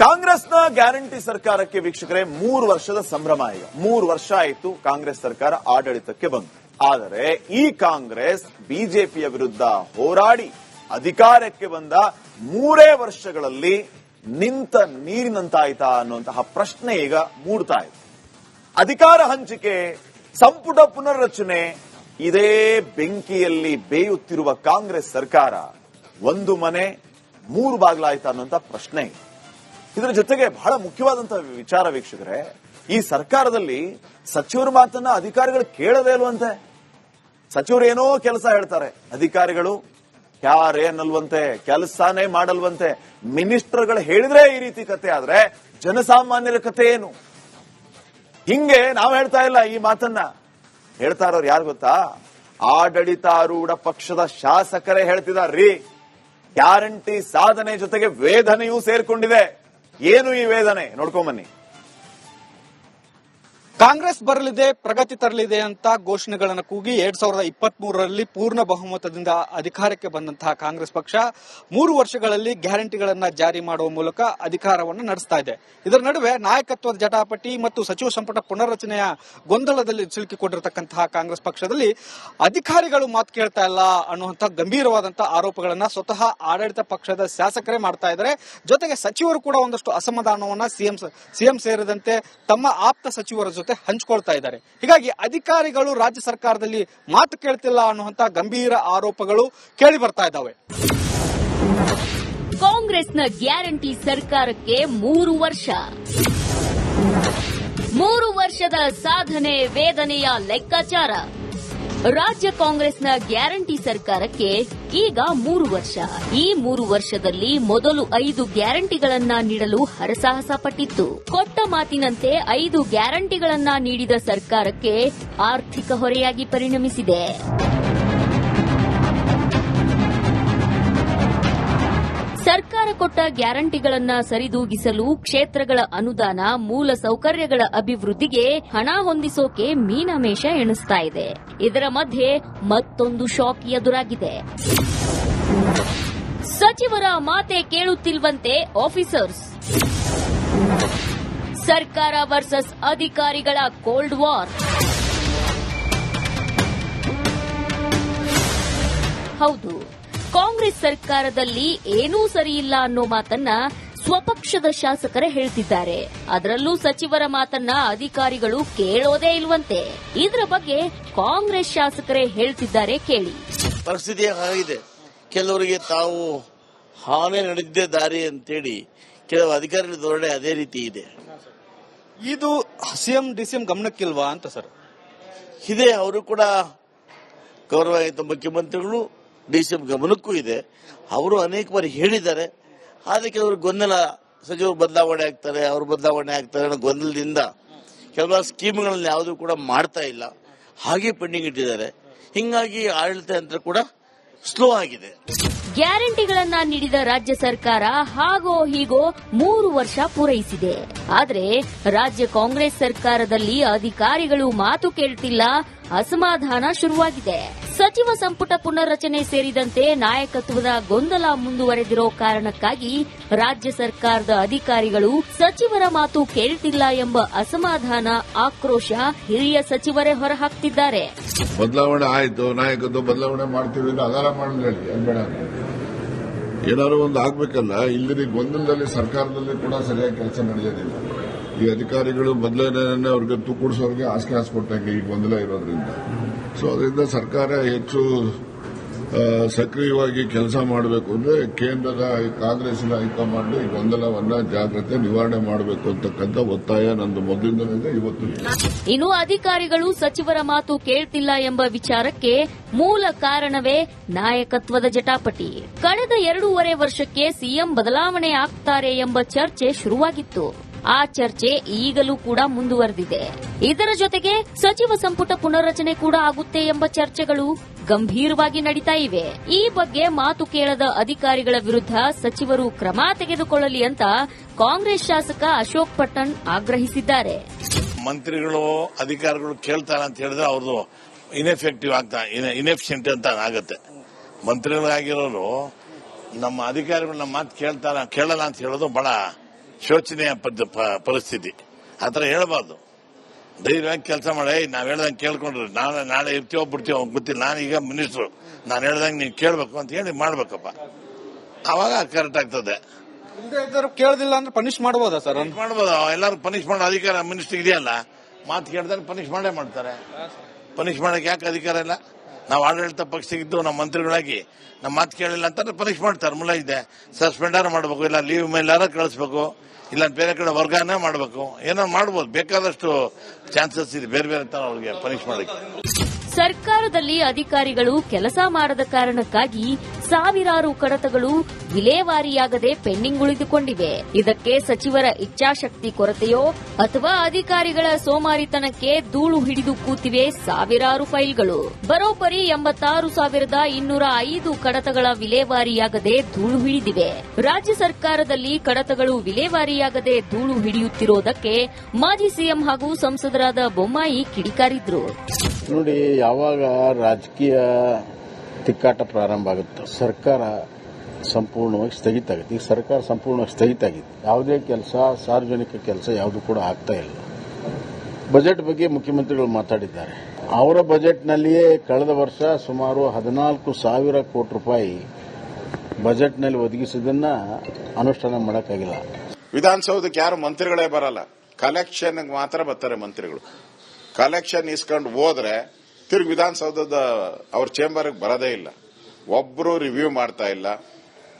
ಕಾಂಗ್ರೆಸ್ನ ಗ್ಯಾರಂಟಿ ಸರ್ಕಾರಕ್ಕೆ ವೀಕ್ಷಕರೇ 3 ವರ್ಷದ ಸಂಭ್ರಮ. ಈಗ 3 ವರ್ಷ ಆಯಿತು ಕಾಂಗ್ರೆಸ್ ಸರ್ಕಾರ ಆಡಳಿತಕ್ಕೆ ಬಂತು. ಆದರೆ ಈ ಕಾಂಗ್ರೆಸ್ ಬಿಜೆಪಿಯ ವಿರುದ್ಧ ಹೋರಾಡಿ ಅಧಿಕಾರಕ್ಕೆ ಬಂದ 3 ವರ್ಷಗಳಲ್ಲಿ ನಿಂತ ನೀರಿನಂತಾಯ್ತಾ ಅನ್ನುವಂತಹ ಪ್ರಶ್ನೆ ಈಗ ಮೂಡ್ತಾ ಇದೆ. ಅಧಿಕಾರ ಹಂಚಿಕೆ, ಸಂಪುಟ ಪುನರ್ರಚನೆ, ಇದೇ ಬೆಂಕಿಯಲ್ಲಿ ಬೇಯುತ್ತಿರುವ ಕಾಂಗ್ರೆಸ್ ಸರ್ಕಾರ ಒಂದು ಮನೆ 3 ಬಾಗ್ಲಾಯ್ತಾ ಅನ್ನುವಂತ ಪ್ರಶ್ನೆ. ಇದರ ಜೊತೆಗೆ ಬಹಳ ಮುಖ್ಯವಾದಂತಹ ವಿಚಾರ ವೀಕ್ಷಕರೇ, ಈ ಸರ್ಕಾರದಲ್ಲಿ ಸಚಿವರ ಮಾತನ್ನ ಅಧಿಕಾರಿಗಳು ಕೇಳದೇ ಇಲ್ವಂತೆ. ಸಚಿವರು ಏನೋ ಕೆಲಸ ಹೇಳ್ತಾರೆ, ಅಧಿಕಾರಿಗಳು ಯಾರೇನಲ್ವಂತೆ, ಕೆಲಸನೇ ಮಾಡಲ್ವಂತೆ. ಮಿನಿಸ್ಟರ್ಗಳು ಹೇಳಿದ್ರೆ ಈ ರೀತಿ ಕತೆ ಆದ್ರೆ ಜನಸಾಮಾನ್ಯರ ಕತೆ ಏನು? ಹಿಂಗೆ ನಾವು ಹೇಳ್ತಾ ಇಲ್ಲ, ಈ ಮಾತನ್ನ ಹೇಳ್ತಾ ಇರೋರು ಯಾರು ಗೊತ್ತಾ? ಆಡಳಿತಾರೂಢ ಪಕ್ಷದ ಶಾಸಕರೇ ಹೇಳ್ತಿದಾರ್ರೀ. ಗ್ಯಾರಂಟಿ ಸಾಧನೆ ಜೊತೆಗೆ ವೇದನೆಯೂ ಸೇರ್ಕೊಂಡಿದೆ. ಏನು ಈ ವೇದನೆ ನೋಡ್ಕೊಂಬನ್ನಿ. ಕಾಂಗ್ರೆಸ್ ಬರಲಿದೆ, ಪ್ರಗತಿ ತರಲಿದೆ ಅಂತ ಘೋಷಣೆಗಳನ್ನು ಕೂಗಿ 2023ರಲ್ಲಿ ಪೂರ್ಣ ಬಹುಮತದಿಂದ ಅಧಿಕಾರಕ್ಕೆ ಬಂದಂತಹ ಕಾಂಗ್ರೆಸ್ ಪಕ್ಷ 3 ವರ್ಷಗಳಲ್ಲಿ ಗ್ಯಾರಂಟಿಗಳನ್ನ ಜಾರಿ ಮಾಡುವ ಮೂಲಕ ಅಧಿಕಾರವನ್ನು ನಡೆಸ್ತಾ ಇದೆ. ಇದರ ನಡುವೆ ನಾಯಕತ್ವದ ಜಟಾಪಟಿ ಮತ್ತು ಸಚಿವ ಸಂಪುಟ ಪುನರ್ರಚನೆಯ ಗೊಂದಲದಲ್ಲಿ ಸಿಲುಕಿಕೊಂಡಿರತಕ್ಕಂತಹ ಕಾಂಗ್ರೆಸ್ ಪಕ್ಷದಲ್ಲಿ ಅಧಿಕಾರಿಗಳು ಮಾತು ಕೇಳ್ತಾ ಇಲ್ಲ ಅನ್ನುವಂತಹ ಗಂಭೀರವಾದಂತಹ ಆರೋಪಗಳನ್ನ ಸ್ವತಃ ಆಡಳಿತ ಪಕ್ಷದ ಶಾಸಕರೇ ಮಾಡ್ತಾ ಇದ್ದಾರೆ. ಜೊತೆಗೆ ಸಚಿವರು ಕೂಡ ಒಂದಷ್ಟು ಅಸಮಾಧಾನವನ್ನ ಸಿಎಂ ಸೇರಿದಂತೆ ತಮ್ಮ ಆಪ್ತ ಸಚಿವರ ಜೊತೆ ಹಂಚಿಕೊಳ್ತಾ ಇದ್ದಾರೆ. ಹೀಗಾಗಿ ಅಧಿಕಾರಿಗಳು ರಾಜ್ಯ ಸರ್ಕಾರದಲ್ಲಿ ಮಾತು ಕೇಳ್ತಿಲ್ಲ ಅನ್ನುವಂತ ಗಂಭೀರ ಆರೋಪಗಳು ಕೇಳಿ ಬರ್ತಾ ಇದ್ದಾವೆ. ಕಾಂಗ್ರೆಸ್ನ ಗ್ಯಾರಂಟಿ ಸರ್ಕಾರಕ್ಕೆ 3 ವರ್ಷ. 3 ವರ್ಷದ ಸಾಧನೆ ವೇದನೆಯ ಲೆಕ್ಕಾಚಾರ. ರಾಜ್ಯ ಕಾಂಗ್ರೆಸ್ನ ಗ್ಯಾರಂಟಿ ಸರ್ಕಾರಕ್ಕೆ ಈಗ 3 ವರ್ಷ. ಈ 3 ವರ್ಷದಲ್ಲಿ ಮೊದಲು 5 ಗ್ಯಾರಂಟಿಗಳನ್ನ ನೀಡಲು ಹರಸಾಹಸ ಪಟ್ಟಿತ್ತು. ಕೊಟ್ಟ ಮಾತಿನಂತೆ 5 ಗ್ಯಾರಂಟಿಗಳನ್ನ ನೀಡಿದ ಸರ್ಕಾರಕ್ಕೆ ಆರ್ಥಿಕ ಹೊರೆಯಾಗಿ ಪರಿಣಮಿಸಿದೆ. ಸರ್ಕಾರ ಕೊಟ್ಟ ಗ್ಯಾರಂಟಿಗಳನ್ನ ಸರಿದೂಗಿಸಲು ಕ್ಷೇತ್ರಗಳ ಅನುದಾನ, ಮೂಲ ಸೌಕರ್ಯಗಳ ಅಭಿವೃದ್ಧಿಗೆ ಹಣ ಹೊಂದಿಸೋಕೆ ಮೀನಾಮೇಷ ಎಣಿಸ್ತಾ ಇದೆ. ಇದರ ಮಧ್ಯೆ ಮತ್ತೊಂದು ಶಾಕ್ ಎದುರಾಗಿದೆ. ಸಚಿವರ ಮಾತೆ ಕೇಳುತ್ತಿಲ್ವಂತೆ ಆಫೀಸರ್ಸ್. ಸರ್ಕಾರ ವರ್ಸಸ್ ಅಧಿಕಾರಿಗಳ ಕೋಲ್ಡ್ ವಾರ್. ಹೌದು, ಕಾಂಗ್ರೆಸ್ ಸರ್ಕಾರದಲ್ಲಿ ಏನೂ ಸರಿಯಿಲ್ಲ ಅನ್ನೋ ಮಾತನ್ನ ಸ್ವಪಕ್ಷದ ಶಾಸಕರೇ ಹೇಳ್ತಿದ್ದಾರೆ. ಅದರಲ್ಲೂ ಸಚಿವರ ಮಾತನ್ನ ಅಧಿಕಾರಿಗಳು ಕೇಳೋದೇ ಇಲ್ವಂತೆ. ಇದರ ಬಗ್ಗೆ ಕಾಂಗ್ರೆಸ್ ಶಾಸಕರೇ ಹೇಳ್ತಿದ್ದಾರೆ, ಕೇಳಿ. ಪರಿಸ್ಥಿತಿ ಆಗಿದೆ. ಕೆಲವರಿಗೆ ತಾವು ಹಾನೇ ನಡೆದಿದ್ದೇ ದಾರಿ ಅಂತೇಳಿ ಕೆಲವು ಅಧಿಕಾರಿಗಳ ಧೋರಣೆ ಅದೇ ರೀತಿ ಇದೆ. ಇದು ಸಿಎಂ ಡಿಸಿಎಂ ಗಮನಕ್ಕಿಲ್ವಾ ಅಂತ ಸರ್? ಇದೆ, ಅವರು ಕೂಡ ಗೌರವಾನ್ವಿತ ಮುಖ್ಯಮಂತ್ರಿಗಳು ಡಿಸಿಎಂ ಗಮನಕ್ಕೂ ಇದೆ. ಅವರು ಅನೇಕ ಬಾರಿ ಹೇಳಿದ್ದಾರೆ. ಆದರೆ ಕೆಲವರು ಗೊಂದಲ, ಸಚಿವರು ಬದಲಾವಣೆ ಆಗ್ತಾರೆ, ಅವರು ಬದಲಾವಣೆ ಆಗ್ತಾರೆ ಅನ್ನೋ ಗೊಂದಲದಿಂದ ಕೆಲವು ಸ್ಕೀಮ್ಗಳನ್ನ ಯಾವುದೂ ಕೂಡ ಮಾಡ್ತಾ ಇಲ್ಲ, ಹಾಗೆ ಪೆಂಡಿಂಗ್ ಇಟ್ಟಿದ್ದಾರೆ. ಹಿಂಗಾಗಿ ಆಡಳಿತ ಯಂತ್ರ ಕೂಡ ಸ್ಲೋ ಆಗಿದೆ. ಗ್ಯಾರಂಟಿಗಳನ್ನ ನೀಡಿದ ರಾಜ್ಯ ಸರ್ಕಾರ ಹಾಗೋ ಹೀಗೋ 3 ವರ್ಷ ಪೂರೈಸಿದೆ. ಆದರೆ ರಾಜ್ಯ ಕಾಂಗ್ರೆಸ್ ಸರ್ಕಾರದಲ್ಲಿ ಅಧಿಕಾರಿಗಳು ಮಾತು ಕೇಳ್ತಿಲ್ಲ, ಅಸಮಾಧಾನ ಶುರುವಾಗಿದೆ. ಸಚಿವ ಸಂಪುಟ ಪುನರ್ರಚನೆ ಸೇರಿದಂತೆ ನಾಯಕತ್ವದ ಗೊಂದಲ ಮುಂದುವರೆದಿರೋ ಕಾರಣಕ್ಕಾಗಿ ರಾಜ್ಯ ಸರ್ಕಾರದ ಅಧಿಕಾರಿಗಳು ಸಚಿವರ ಮಾತು ಕೇಳ್ತಿಲ್ಲ ಎಂಬ ಅಸಮಾಧಾನ, ಆಕ್ರೋಶ ಹಿರಿಯ ಸಚಿವರೇ ಹೊರಹಾಕ್ತಿದ್ದಾರೆ. ಬದಲಾವಣೆ ಆಯ್ತು, ನಾಯಕತ್ವ ಬದಲಾವಣೆ ಮಾಡ್ತೀವಿ, ಅಗಾರ ಮಾಡಲಿ, ಬೇಡ, ಏನಾದ್ರು ಒಂದು ಆಗ್ಬೇಕಲ್ಲ. ಇಲ್ಲಿನ ಗೊಂದಲದಲ್ಲಿ ಸರ್ಕಾರದಲ್ಲಿ ಕೂಡ ಸರಿಯಾಗಿ ಕೆಲಸ ನಡೆಯೋದಿಲ್ಲ. ಈ ಅಧಿಕಾರಿಗಳು ಬದಲಾವಣೆ ಅವ್ರಿಗೆ ತೂಕೂಡಿಸೋರಿಗೆ ಆಸೆ ಕೊಟ್ಟಂಗೆ ಈ ಗೊಂದಲ ಇರೋದ್ರಿಂದ. ಸೊ ಅದರಿಂದ ಸರ್ಕಾರ ಹೆಚ್ಚು ಸಕ್ರಿಯವಾಗಿ ಕೆಲಸ ಮಾಡಬೇಕು ಅಂದ್ರೆ ಕೇಂದ್ರದ ಕಾಂಗ್ರೆಸ್ನ ಹೈಕಮಾಂಡ್ ಈ ಗೊಂದಲವನ್ನ ಜಾಗ್ರತೆ ನಿವಾರಣೆ ಮಾಡಬೇಕು ಅಂತಕ್ಕಂಥ ಒತ್ತಾಯ ನಂದು ಮೊದಲಿಂದ ಇವತ್ತು. ಇನ್ನು ಅಧಿಕಾರಿಗಳು ಸಚಿವರ ಮಾತು ಕೇಳ್ತಿಲ್ಲ ಎಂಬ ವಿಚಾರಕ್ಕೆ ಮೂಲ ಕಾರಣವೇ ನಾಯಕತ್ವದ ಜಟಾಪಟಿ. ಕಳೆದ 2.5 ವರ್ಷಕ್ಕೆ ಸಿಎಂ ಬದಲಾವಣೆ ಆಗ್ತಾರೆ ಎಂಬ ಚರ್ಚೆ ಶುರುವಾಗಿತ್ತು. ಆ ಚರ್ಚೆ ಈಗಲೂ ಕೂಡ ಮುಂದುವರೆದಿದೆ. ಇದರ ಜೊತೆಗೆ ಸಚಿವ ಸಂಪುಟ ಪುನರ್ರಚನೆ ಕೂಡ ಆಗುತ್ತೆ ಎಂಬ ಚರ್ಚೆಗಳು ಗಂಭೀರವಾಗಿ ನಡೀತಾ ಇವೆ. ಈ ಬಗ್ಗೆ ಮಾತು ಕೇಳದ ಅಧಿಕಾರಿಗಳ ವಿರುದ್ಧ ಸಚಿವರು ಕ್ರಮ ತೆಗೆದುಕೊಳ್ಳಲಿ ಅಂತ ಕಾಂಗ್ರೆಸ್ ಶಾಸಕ ಅಶೋಕ್ ಪಟ್ಟಣ್ ಆಗ್ರಹಿಸಿದ್ದಾರೆ. ಮಂತ್ರಿಗಳು ಅಧಿಕಾರಿಗಳು ಕೇಳ್ತಾರೆ ಅಂತ ಹೇಳಿದ್ರೆ ಅವ್ರದ್ದು ಇನ್ಎಫೆಕ್ಟಿವ್ ಆಗ್ತಾ, ಇನ್ಎಫಿಷಿಯಂಟ್ ಅಂತ ಆಗುತ್ತೆ. ಮಂತ್ರಿಗಳಾಗಿರೋರು ನಮ್ಮ ಅಧಿಕಾರಿಗಳು ನಮ್ಮ ಮಾತು ಕೇಳಲ್ಲ ಅಂತ ಹೇಳೋದು ಬಹಳ ಶೋಚನೀಯ ಪರಿಸ್ಥಿತಿ. ಆ ಥರ ಹೇಳಬಾರ್ದು. ಧೈರ್ಯವಾಗಿ ಕೆಲಸ ಮಾಡಿ, ನಾವು ಹೇಳ್ದಂಗೆ ಕೇಳ್ಕೊಂಡ್ರೆ ನಾಳೆ ಇರ್ತೀವೋ ಬಿಡ್ತೀವೋ ಗೊತ್ತಿಲ್ಲ. ನಾನೀಗ ಮಿನಿಸ್ಟ್ರು, ನಾನು ಹೇಳ್ದಂಗೆ ನೀವು ಕೇಳಬೇಕು ಅಂತ ಹೇಳಿ ಮಾಡ್ಬೇಕಪ್ಪ, ಆವಾಗ ಕರೆಕ್ಟ್ ಆಗ್ತದೆ. ಕೇಳದಿಲ್ಲ ಅಂದ್ರೆ ಪನಿಷ್ ಮಾಡಬಹುದಾ ಸರ್? ಮಾಡ್ಬೋದು. ಎಲ್ಲರೂ ಪನಿಷ್ ಮಾಡೋ ಅಧಿಕಾರ ಮಿನಿಸ್ಟರ್ ಇದೆಯಲ್ಲ. ಮಾತು ಕೇಳ್ದಾಗ ಪನಿಷ್ ಮಾಡೇ ಮಾಡ್ತಾರೆ. ಪನಿಷ್ ಮಾಡಕ್ಕೆ ಯಾಕೆ ಅಧಿಕಾರ ಇಲ್ಲ? ನಾವು ಆಡಳಿತ ಪಕ್ಷಕ್ಕಿದ್ದು ನಮ್ಮ ಮಂತ್ರಿಗಳಾಗಿ ನಮ್ಮ ಮಾತು ಕೇಳಿಲ್ಲ ಅಂತಂದ್ರೆ ಪನಿಷ್ ಮಾಡ್ತಾರೆ. ಮುಲ್ಲ ಇದೆ, ಸಸ್ಪೆಂಡಾರ ಮಾಡಬೇಕು, ಇಲ್ಲ ಲೀವ್ ಮೇಲಾರ ಕಳಿಸ್ಬೇಕು, ಇಲ್ಲ ಬೇರೆ ಕಡೆ ವರ್ಗಾವಣೆ ಮಾಡಬೇಕು, ಏನೋ ಮಾಡ್ಬೋದು. ಬೇಕಾದಷ್ಟು ಚಾನ್ಸಸ್ ಇದೆ ಬೇರೆ ಬೇರೆ ತರ ಅವ್ರಿಗೆ ಪನಿಷ್ ಮಾಡಕ್ಕೆ. ಸರ್ಕಾರದಲ್ಲಿ ಅಧಿಕಾರಿಗಳು ಕೆಲಸ ಮಾಡದ ಕಾರಣಕ್ಕಾಗಿ ಸಾವಿರಾರು ಕಡತಗಳು ವಿಲೇವಾರಿಯಾಗದೆ ಪೆಂಡಿಂಗ್ ಉಳಿದುಕೊಂಡಿವೆ. ಇದಕ್ಕೆ ಸಚಿವರ ಇಚ್ಛಾಶಕ್ತಿ ಕೊರತೆಯೋ ಅಥವಾ ಅಧಿಕಾರಿಗಳ ಸೋಮಾರಿತನಕ್ಕೆ ಧೂಳು ಹಿಡಿದು ಕೂತಿವೆ ಸಾವಿರಾರು ಫೈಲ್ಗಳು. ಬರೋಬ್ಬರಿ 86,205 ಕಡತಗಳ ವಿಲೇವಾರಿಯಾಗದೆ ಧೂಳು ಹಿಡಿದಿವೆ. ರಾಜ್ಯ ಸರ್ಕಾರದಲ್ಲಿ ಕಡತಗಳು ವಿಲೇವಾರಿಯಾಗದೆ ಧೂಳು ಹಿಡಿಯುತ್ತಿರುವುದಕ್ಕೆ ಮಾಜಿ ಸಿಎಂ ಹಾಗೂ ಸಂಸದರಾದ ಬೊಮ್ಮಾಯಿ ಕಿಡಿಕಾರಿದ್ರು. ನೋಡಿ, ಯಾವಾಗ ರಾಜಕೀಯ ತಿಕ್ಕಾಟ ಪ್ರಾರಂಭ ಆಗುತ್ತೆ, ಸರ್ಕಾರ ಸಂಪೂರ್ಣವಾಗಿ ಸ್ಥಗಿತ ಆಗುತ್ತೆ. ಈಗ ಸರ್ಕಾರ ಸಂಪೂರ್ಣವಾಗಿ ಸ್ಥಗಿತ ಆಗಿದೆ. ಯಾವುದೇ ಕೆಲಸ, ಸಾರ್ವಜನಿಕ ಕೆಲಸ ಯಾವುದು ಕೂಡ ಆಗ್ತಾ ಇಲ್ಲ. ಬಜೆಟ್ ಬಗ್ಗೆ ಮುಖ್ಯಮಂತ್ರಿಗಳು ಮಾತಾಡಿದ್ದಾರೆ. ಅವರ ಬಜೆಟ್ನಲ್ಲಿಯೇ ಕಳೆದ ವರ್ಷ ಸುಮಾರು 14,000 ಕೋಟಿ ರೂಪಾಯಿ ಬಜೆಟ್ನಲ್ಲಿ ಒದಗಿಸಿದ್ದನ್ನ ಅನುಷ್ಠಾನ ಮಾಡೋಕ್ಕಾಗಿಲ್ಲ. ವಿಧಾನಸೌಧಕ್ಕೆ ಯಾರು ಮಂತ್ರಿಗಳೇ ಬರಲ್ಲ, ಕಲೆಕ್ಷನ್ ಮಾತ್ರ ಬರ್ತಾರೆ ಮಂತ್ರಿಗಳು. ಕಲೆಕ್ಷನ್ ಇಸ್ಕೊಂಡು ಹೋದ್ರೆ ತಿರುಗಿ ವಿಧಾನಸೌಧದ ಅವ್ರ ಚೇಂಬರ್ಗೆ ಬರೋದೇ ಇಲ್ಲ. ಒಬ್ರು ರಿವ್ಯೂ ಮಾಡ್ತಾ ಇಲ್ಲ.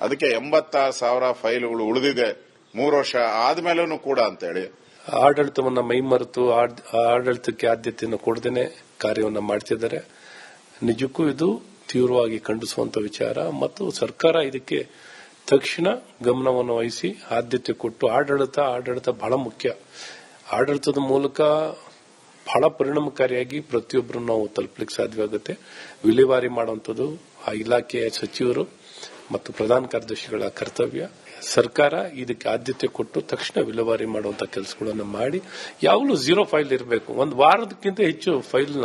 ಅದಕ್ಕೆ 86,000 ಫೈಲ್ಗಳು ಉಳಿದಿದೆ 3 ವರ್ಷ ಆದ್ಮೇಲೂ ಕೂಡ ಅಂತೇಳಿ ಆಡಳಿತವನ್ನ ಮೈಮರೆತು ಆಡಳಿತಕ್ಕೆ ಆದ್ಯತೆಯನ್ನು ಕೊಡದೇನೆ ಕಾರ್ಯವನ್ನು ಮಾಡ್ತಿದ್ದಾರೆ. ನಿಜಕ್ಕೂ ಇದು ತೀವ್ರವಾಗಿ ಖಂಡಿಸುವಂತ ವಿಚಾರ. ಮತ್ತು ಸರ್ಕಾರ ಇದಕ್ಕೆ ತಕ್ಷಣ ಗಮನವನ್ನು ವಹಿಸಿ ಆದ್ಯತೆ ಕೊಟ್ಟು ಆಡಳಿತ ಬಹಳ ಮುಖ್ಯ. ಆಡಳಿತದ ಮೂಲಕ ಬಹಳ ಪರಿಣಾಮಕಾರಿಯಾಗಿ ಪ್ರತಿಯೊಬ್ಬರು ನಾವು ತಲುಪಲಿಕ್ಕೆ ಸಾಧ್ಯವಾಗುತ್ತೆ. ವಿಲೇವಾರಿ ಮಾಡುವಂಥದ್ದು ಆ ಇಲಾಖೆಯ ಸಚಿವರು ಮತ್ತು ಪ್ರಧಾನ ಕಾರ್ಯದರ್ಶಿಗಳ ಕರ್ತವ್ಯ. ಸರ್ಕಾರ ಇದಕ್ಕೆ ಆದ್ಯತೆ ಕೊಟ್ಟು ತಕ್ಷಣ ವಿಲೇವಾರಿ ಮಾಡುವಂತ ಕೆಲಸಗಳನ್ನು ಮಾಡಿ, ಯಾವಾಗಲೂ 0 ಫೈಲ್ ಇರಬೇಕು. ಒಂದು ವಾರದಕ್ಕಿಂತ ಹೆಚ್ಚು ಫೈಲ್ನ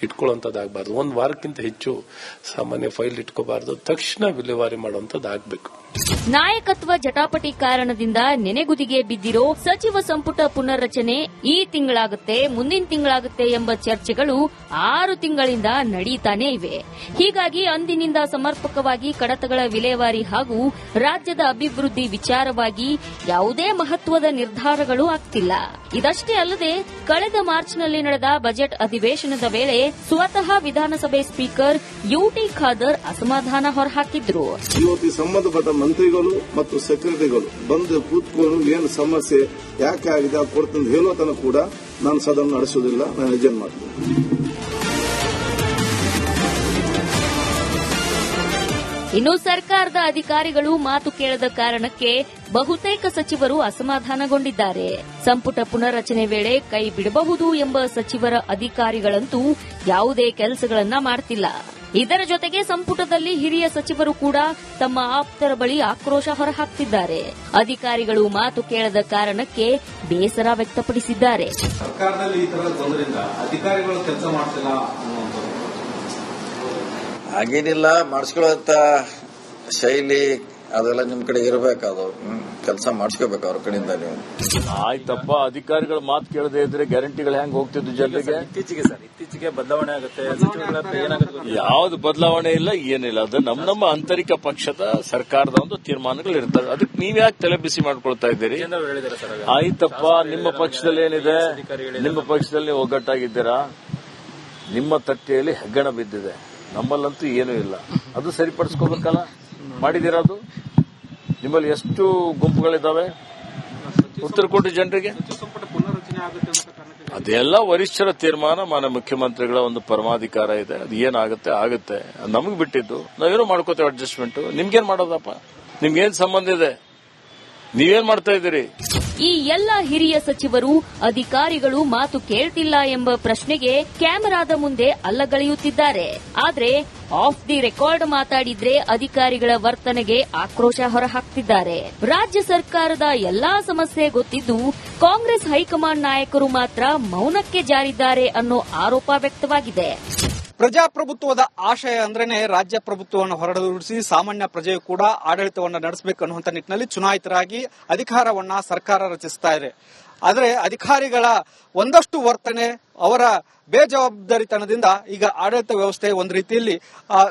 ಇಟ್ಕೊಳ್ಳುವಂತದ್ದಾಗಬಾರ್ದು. ಒಂದು ವಾರಕ್ಕಿಂತ ಹೆಚ್ಚು ಸಾಮಾನ್ಯ ಫೈಲ್ ಇಟ್ಕೋಬಾರ್ದು. ತಕ್ಷಣ ವಿಲೇವಾರಿ ಮಾಡುವಂತದ್ದಾಗಬೇಕು. ನಾಯಕತ್ವ ಜಟಾಪಟಿ ಕಾರಣದಿಂದ ನೆನೆಗುದಿಗೆ ಬಿದ್ದಿರೋ ಸಚಿವ ಸಂಪುಟ ಪುನರ್ರಚನೆ ಈ ತಿಂಗಳಾಗುತ್ತೆ, ಮುಂದಿನ ತಿಂಗಳಾಗುತ್ತೆ ಎಂಬ ಚರ್ಚೆಗಳು 6 ತಿಂಗಳಿಂದ ನಡೀತಾನೆ ಇವೆ. ಹೀಗಾಗಿ ಅಂದಿನಿಂದ ಸಮರ್ಪಕವಾಗಿ ಕಡತಗಳ ವಿಲೇವಾರಿ ಹಾಗೂ ರಾಜ್ಯದ ಅಭಿವೃದ್ಧಿ ವಿಚಾರವಾಗಿ ಯಾವುದೇ ಮಹತ್ವದ ನಿರ್ಧಾರಗಳು ಆಗ್ತಿಲ್ಲ. ಇದಷ್ಟೇ ಅಲ್ಲದೆ ಕಳೆದ ಮಾರ್ಚ್ನಲ್ಲಿ ನಡೆದ ಬಜೆಟ್ ಅಧಿವೇಶನದ ವೇಳೆ ಸ್ವತಃ ವಿಧಾನಸಭೆ ಸ್ಪೀಕರ್ ಯುಟಿ ಖಾದರ್ ಅಸಮಾಧಾನ ಹೊರಹಾಕಿದ್ರು. ಇವತ್ತು ಸಂಬಂಧಪಟ್ಟ ಮಂತ್ರಿಗಳು ಮತ್ತು ಸೆಕ್ರೆಟರಿಗಳು ಬಂದು ಕೂತ್ಕೊಂಡು ಏನು ಸಮಸ್ಯೆ ಯಾಕೆ ಆಗಿದೆ ಕೊಡ್ತಂದು ಹೇಳೋ ತನಕ ಕೂಡ ನಾನು ಸದನ ನಡೆಸುವುದಿಲ್ಲ, ನಾನು ಅಜೆಂಡ್ ಮಾಡ್ತೀನಿ. ಇನ್ನು ಸರ್ಕಾರದ ಅಧಿಕಾರಿಗಳು ಮಾತು ಕೇಳದ ಕಾರಣಕ್ಕೆ ಬಹುತೇಕ ಸಚಿವರು ಅಸಮಾಧಾನಗೊಂಡಿದ್ದಾರೆ. ಸಂಪುಟ ಪುನರ್ರಚನೆ ವೇಳೆ ಕೈ ಬಿಡಬಹುದು ಎಂಬ ಸಚಿವರ ಅಧಿಕಾರಿಗಳಂತೂ ಯಾವುದೇ ಕೆಲಸಗಳನ್ನ ಮಾಡ್ತಿಲ್ಲ. ಇದರ ಜೊತೆಗೆ ಸಂಪುಟದಲ್ಲಿ ಹಿರಿಯ ಸಚಿವರು ಕೂಡ ತಮ್ಮ ಆಪ್ತರ ಬಳಿ ಆಕ್ರೋಶ ಹೊರಹಾಕ್ತಿದ್ದಾರೆ. ಅಧಿಕಾರಿಗಳು ಮಾತು ಕೇಳದ ಕಾರಣಕ್ಕೆ ಬೇಸರ ವ್ಯಕ್ತಪಡಿಸಿದ್ದಾರೆ. ಸರ್ಕಾರದಲ್ಲಿ ಈ ತರದ ತೊಂದರೆಯಿಂದ ಅಧಿಕಾರಿಗಳು ಕೆಲಸ ಮಾಡ್ತಿಲ್ಲ ಹಾಗೇನಿಲ್ಲ. ಮಾಡಿಸ್ಕೊಳ್ಳೋಂತ ಶೈಲಿ ಅದೆಲ್ಲ ನಿಮ್ ಕಡೆ ಇರಬೇಕದು. ಕೆಲಸ ಮಾಡಿಸ್ಕೋಬೇಕು ಅವ್ರ ಕಡೆಯಿಂದ. ನೀವು ಆಯ್ತಪ್ಪ, ಅಧಿಕಾರಿಗಳ ಮಾತು ಕೇಳದೆ ಇದ್ರೆ ಗ್ಯಾರಂಟಿಗಳು ಹೆಂಗ್ ಹೋಗ್ತಿದ್ವು ಜನರಿಗೆ? ಇತ್ತೀಚೆಗೆ ಬದಲಾವಣೆ ಆಗುತ್ತೆ. ಯಾವ್ದು ಬದಲಾವಣೆ ಇಲ್ಲ, ಏನಿಲ್ಲ. ಅದು ನಮ್ಮ ಆಂತರಿಕ ಪಕ್ಷದ ಸರ್ಕಾರದ ಒಂದು ತೀರ್ಮಾನಗಳು ಇರ್ತವೆ. ಅದಕ್ಕೆ ನೀವ್ಯಾಕೆ ತಲೆ ಬಿಸಿ ಮಾಡ್ಕೊಳ್ತಾ ಇದ್ದೀರಿ? ಆಯ್ತಪ್ಪ, ನಿಮ್ಮ ಪಕ್ಷದಲ್ಲಿ ಏನಿದೆ? ನಿಮ್ಮ ಪಕ್ಷದಲ್ಲಿ ಒಗ್ಗಟ್ಟಾಗಿದ್ದೀರಾ? ನಿಮ್ಮ ತಟ್ಟೆಯಲ್ಲಿ ಹೆಗ್ಗಣ ಬಿದ್ದಿದೆ. ನಮ್ಮಲ್ಲಂತೂ ಏನೂ ಇಲ್ಲ. ಅದು ಸರಿಪಡಿಸ್ಕೋಬೇಕಲ್ಲ. ಮಾಡಿದಿರ? ಅದು ನಿಮ್ಮಲ್ಲಿ ಎಷ್ಟು ಗುಂಪುಗಳಿದ್ದಾವೆ? ಉತ್ತರ ಕೊಟ್ಟು ಜನರಿಗೆ. ಅದೆಲ್ಲ ವರಿಷ್ಠರ ತೀರ್ಮಾನ. ಮಾನ್ಯ ಮುಖ್ಯಮಂತ್ರಿಗಳ ಒಂದು ಪರಮಾಧಿಕಾರ ಇದೆ. ಅದು ಏನಾಗುತ್ತೆ ಆಗುತ್ತೆ, ನಮಗೆ ಬಿಟ್ಟಿದ್ದು. ನಾವೇನೋ ಮಾಡ್ಕೋತೇವೆ ಅಡ್ಜಸ್ಟ್ಮೆಂಟ್. ನಿಮ್ಗೇನ್ ಮಾಡೋದಪ್ಪ? ನಿಮ್ಗೇನ್ ಸಂಬಂಧ ಇದೆ? ನೀವೇನ್ ಮಾಡ್ತಾ ಇದ್ದೀರಿ? ಈ ಎಲ್ಲ ಹಿರಿಯ ಸಚಿವರು ಅಧಿಕಾರಿಗಳು ಮಾತು ಕೇಳ್ತಿಲ್ಲ ಎಂಬ ಪ್ರಶ್ನೆಗೆ ಕ್ಯಾಮೆರಾದ ಮುಂದೆ ಅಲ್ಲಗಳೆಯುತ್ತಿದ್ದಾರೆ. ಆದ್ರೆ ಆಫ್ ದಿ ರೆಕಾರ್ಡ್ ಮಾತಾಡಿದ್ರೆ ಅಧಿಕಾರಿಗಳ ವರ್ತನೆಗೆ ಆಕ್ರೋಶ ಹೊರಹಾಕ್ತಿದ್ದಾರೆ. ರಾಜ್ಯ ಸರ್ಕಾರದ ಎಲ್ಲಾ ಸಮಸ್ಯೆ ಗೊತ್ತಿದ್ದು ಕಾಂಗ್ರೆಸ್ ಹೈಕಮಾಂಡ್ ನಾಯಕರು ಮಾತ್ರ ಮೌನಕ್ಕೆ ಜಾರಿದ್ದಾರೆ ಅನ್ನೋ ಆರೋಪ ವ್ಯಕ್ತವಾಗಿದೆ. ಪ್ರಜಾಪ್ರಭುತ್ವದ ಆಶಯ ಅಂದ್ರೇನೆ ರಾಜ್ಯ ಪ್ರಭುತ್ವವನ್ನು ಹೊರಡಿಸಿ ಸಾಮಾನ್ಯ ಪ್ರಜೆಯು ಕೂಡ ಆಡಳಿತವನ್ನು ನಡೆಸಬೇಕು ಅನ್ನುವಂತ ನಿಟ್ಟಿನಲ್ಲಿ ಚುನಾಯಿತರಾಗಿ ಅಧಿಕಾರವನ್ನ ಸರ್ಕಾರ ರಚಿಸ್ತಾ ಇದೆ. ಆದರೆ ಅಧಿಕಾರಿಗಳ ಒಂದಷ್ಟು ವರ್ತನೆ, ಅವರ ಬೇಜವಾಬ್ದಾರಿತನದಿಂದ ಈಗ ಆಡಳಿತ ವ್ಯವಸ್ಥೆ ಒಂದು ರೀತಿಯಲ್ಲಿ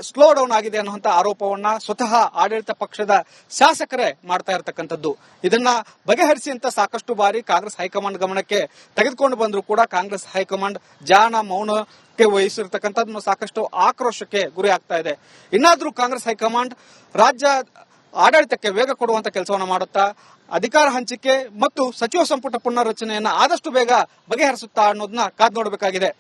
ಸ್ಲೋ ಡೌನ್ ಆಗಿದೆ ಅನ್ನುವಂತ ಆರೋಪವನ್ನ ಸ್ವತಃ ಆಡಳಿತ ಪಕ್ಷದ ಶಾಸಕರೇ ಮಾಡ್ತಾ ಇರತಕ್ಕಂಥದ್ದು. ಇದನ್ನ ಬಗೆಹರಿಸಿ ಅಂತ ಸಾಕಷ್ಟು ಬಾರಿ ಕಾಂಗ್ರೆಸ್ ಹೈಕಮಾಂಡ್ ಗಮನಕ್ಕೆ ತೆಗೆದುಕೊಂಡು ಬಂದರೂ ಕೂಡ ಕಾಂಗ್ರೆಸ್ ಹೈಕಮಾಂಡ್ ಜಾಣ ಮೌನಕ್ಕೆ ವಹಿಸಿರ್ತಕ್ಕಂಥದ್ದು ಸಾಕಷ್ಟು ಆಕ್ರೋಶಕ್ಕೆ ಗುರಿ ಆಗ್ತಾ ಇದೆ. ಇನ್ನಾದ್ರೂ ಕಾಂಗ್ರೆಸ್ ಹೈಕಮಾಂಡ್ ರಾಜ್ಯ ಆಡಳಿತಕ್ಕೆ ವೇಗ ಕೊಡುವಂತ ಕೆಲಸವನ್ನ ಮಾಡುತ್ತಾ ಅಧಿಕಾರ ಹಂಚಿಕೆ ಮತ್ತು ಸಚಿವ ಸಂಪುಟ ಪುನರ್ರಚನೆಯನ್ನ ಆದಷ್ಟು ಬೇಗ ಬಗೆಹರಿಸುತ್ತಾ ಅನ್ನೋದನ್ನ ಕಾದು ನೋಡಬೇಕಾಗಿದೆ.